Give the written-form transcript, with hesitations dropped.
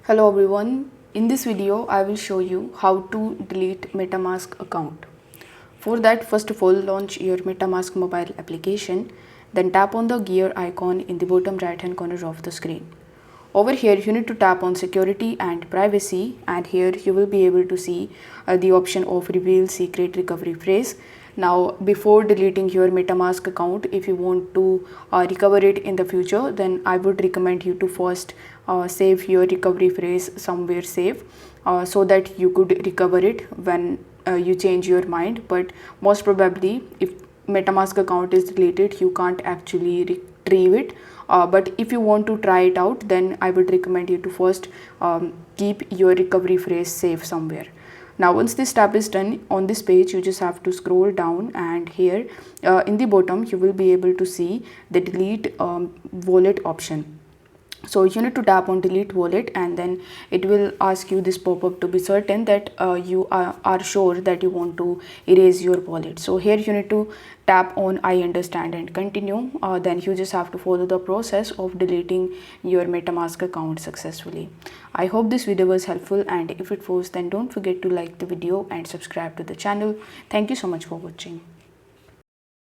Hello everyone, in this video I will show you how to delete MetaMask account. For that, first of all, launch your MetaMask mobile application, then tap on the gear icon in the bottom right hand corner of the screen. Over here you need to tap on security and privacy, and here you will be able to see the option of reveal secret recovery phrase. Now before deleting your MetaMask account, if you want to recover it in the future, then I would recommend you to first save your recovery phrase somewhere safe so that you could recover it when you change your mind. But most probably if MetaMask account is deleted, you can't actually retrieve it. But if you want to try it out, then I would recommend you to first keep your recovery phrase safe somewhere. Now once this step is done, on this page you just have to scroll down, and here in the bottom you will be able to see the delete wallet option. So you need to tap on delete wallet, and then it will ask you this pop-up to be certain that you are sure that you want to erase your wallet. So here you need to tap on I understand and continue. Then you just have to follow the process of deleting your MetaMask account successfully. I hope this video was helpful, and if it was, then don't forget to like the video and subscribe to the channel. Thank you so much for watching.